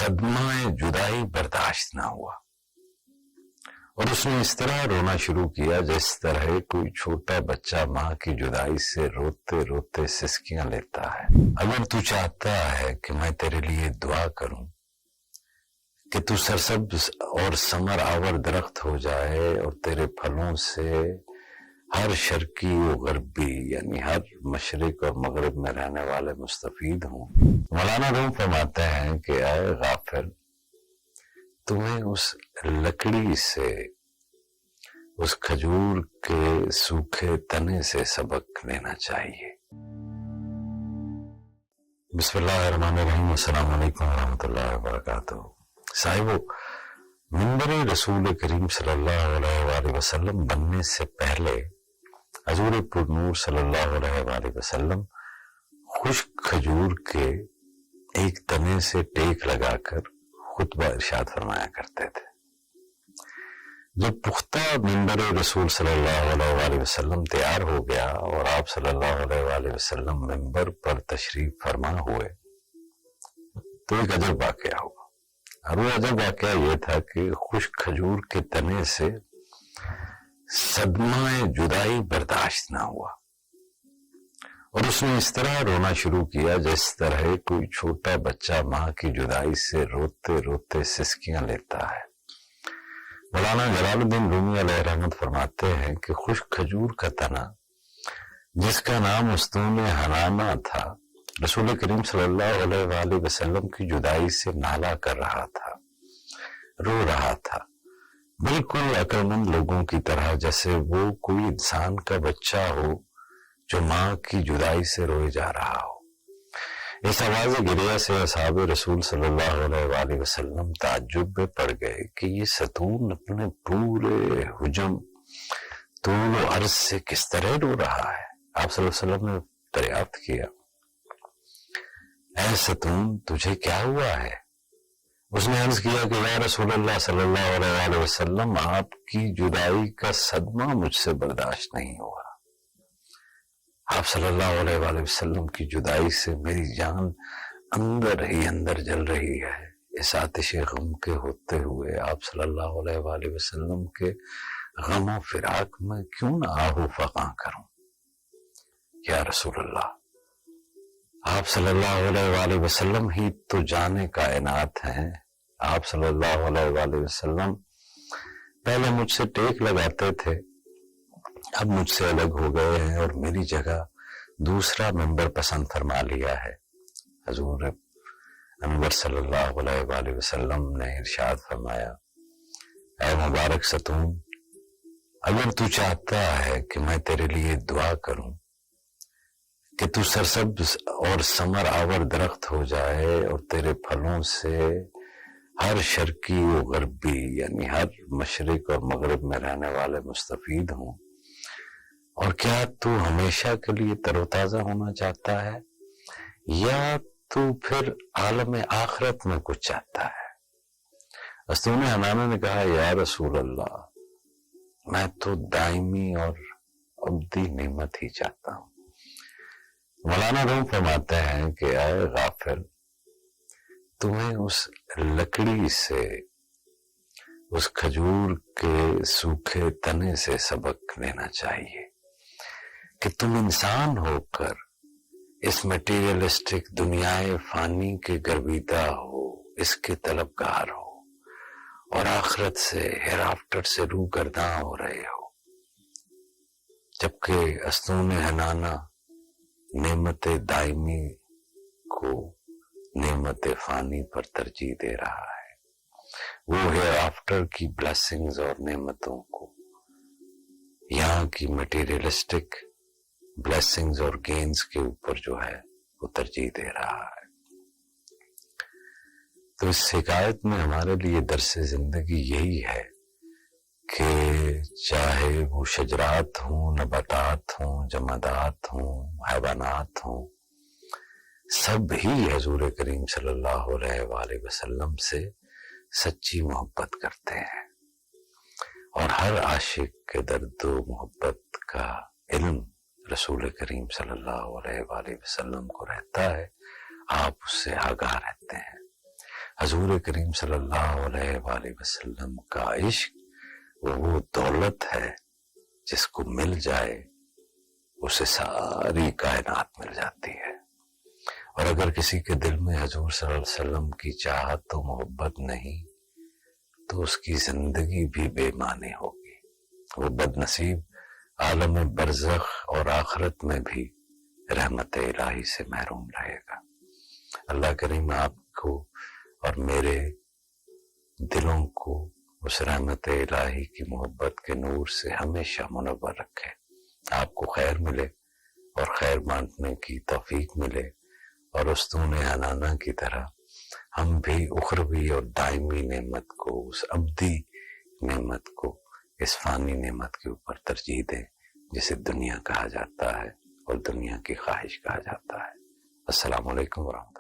सदमा जुदाई बर्दाश्त ना हुआ और उसने इस तरह रोना शुरू किया जिस तरह कोई छोटा बच्चा माँ की जुदाई से रोते रोते सिसकियां लेता है। अगर तू चाहता है कि मैं तेरे लिए दुआ करूं कि तू सरसब्ज और समर आवर दरख्त हो जाए और तेरे फलों से हर शर्की और गरबी यानी हर मशरिक और मगरब में रहने वाले मुस्तफीद हों। मौलाना रूम फरमाते हैं कि ऐ गाफिल, तुम्हें उस लकड़ी से, उस खजूर के सूखे तने से सबक लेना चाहिए। बिस्मिल्लाहिर्रहमानिर्रहीम, अस्सलाम वालेकुम रहमतुल्लाहि व बरकातुहू। साहिबो, मिंबर रसूल करीम सल्लल्लाहु अलैहि वसल्लम बनने से पहले हजूर पुरनूर सल्लल्लाहु अलैहि वसल्लम खुश्क खजूर के एक तने से टेक लगाकर खुतबा इरशाद फरमाया करते थे। जब पुख्ता मिंबर रसूल सल्लल्लाहु अलैहि वसल्लम तैयार हो गया और आप सल्लल्लाहु अलैहि वसल्लम मिंबर पर तशरीफ फरमा हुए तो एक अजब वाकया हुआ। और वो अजब वाकया ये था कि खुश्क खजूर के तने से सदमा जुदाई बर्दाश्त ना हुआ और उसने इस तरह रोना शुरू किया जिस तरह कोई छोटा बच्चा माँ की जुदाई से रोते रोते सिसकियां लेता है। मौलाना जलालुद्दीन रूमी अलैहि रहमत फरमाते हैं कि खुश्क खजूर का तना जिसका नाम उस्तून हनाना था, रसूल करीम सल्लल्लाहु अलैहि वसल्लम की जुदाई से नाला कर रहा था, रो रहा था, बिल्कुल अक्लमंद लोगों की तरह, जैसे वो कोई इंसान का बच्चा हो जो माँ की जुदाई से रोए जा रहा हो। इस आवाज़ गिरिया से असहाब रसूल सल्लल्लाहु अलैहि वसल्लम ताज्जुब में पड़ गए कि ये सतून अपने पूरे हुजम तूल और अर्ज से किस तरह रो रहा है। आप सल्लल्लाहु अलैहि वसल्लम ने दरियाफ्त किया, ऐ सतून, तुझे क्या हुआ है? उसने अर्ज किया कि या रसूलल्लाह सल्लल्लाहु अलैहि वसल्लम, आपकी जुदाई का सदमा मुझसे बर्दाश्त नहीं हुआ। आप सल्लल्लाहु अलैहि वसल्लम की जुदाई से मेरी जान अंदर ही अंदर जल रही है। इस आतिश गम के होते हुए आप सल्लल्लाहु अलैहि वसल्लम के गम फिराक में क्यों ना आहू फका करूं। या रसूलल्लाह, आप सल्लल्लाहु अलैहि वसल्लम ही तो जाने कायनात हैं। आप सल्लल्लाहु अलैहि वसल्लम पहले मुझसे टेक लगाते थे, अब मुझसे अलग हो गए हैं और मेरी जगह दूसरा मिंबर पसंद फरमा लिया है। हजूर अनवर सल्लल्लाहु अलैहि वसल्लम ने इरशाद फरमाया, ऐ मुबारक सतून, अगर तू चाहता है कि मैं तेरे लिए दुआ करूं कि तू सरसब्ज और समर आवर दरख्त हो जाए और तेरे फलों से हर शर्की और गरबी यानी हर मशरिक और मगरब में रहने वाले मुस्तफीद हों, और क्या तू हमेशा के लिए तरोताजा होना चाहता है या तू फिर आलम आखिरत में कुछ चाहता है? उस्तून हनाना ने कहा, या रसूल अल्लाह, मैं तो दायमी और अब्दी नेमत ही चाहता हूं। मौलाना रूम फरमाते हैं कि ऐ गाफिल, तुम्हें उस लकड़ी से, उस खजूर के सूखे तने से सबक लेना चाहिए कि तुम इंसान होकर इस मटेरियलिस्टिक दुनियाए फानी के गर्विदा हो, इसके तलबगार हो और आखिरत से, हेयर आफ्टर से रूह गर्दां हो रहे हो, जबकि अस्तून हनाना नेमत दायमी को नेमत फानी पर तरजीह दे रहा है। वो हेयर आफ्टर की ब्लेसिंग्स और नेमतों को यहाँ की मटेरियलिस्टिक ब्लेसिंग्स और गेन्स के ऊपर जो है वो तरजीह दे रहा है। तो इस शिकायत में हमारे लिए दर्स जिंदगी यही है कि चाहे वो शजरात हों, नबातात हों, जमादात हों, हैवानात हों, सब ही हजूर करीम सल्लल्लाहु अलैहि वसल्लम से सच्ची मोहब्बत करते हैं और हर आशिक के दर्द व मोहब्बत का इल्म रसूल करीम सल्लल्लाहु अलैहि वसल्लम को रहता है। आप उससे आगाह रहते हैं। حضور کریم صلی اللہ علیہ وآلہ وسلم کا عشق وہ دولت ہے جس کو مل جائے اسے ساری کائنات مل جاتی ہے. اور اگر کسی کے دل میں حضور صلی اللہ علیہ وسلم کی چاہت و محبت نہیں تو اس کی زندگی بھی بے معنی ہوگی. وہ بد نصیب عالم برزخ اور آخرت میں بھی رحمت الہی سے محروم رہے گا. اللہ کریم آپ کو اور میرے دلوں کو اس رحمت الہی کی محبت کے نور سے ہمیشہ منور رکھے. آپ کو خیر ملے اور خیر بانٹنے کی توفیق ملے، اور استون عنانہ کی طرح ہم بھی اخروی اور دائمی نعمت کو، اس ابدی نعمت کو اس فانی نعمت کے اوپر ترجیح دیں جسے دنیا کہا جاتا ہے اور دنیا کی خواہش کہا جاتا ہے. السلام علیکم ورحمۃ اللہ.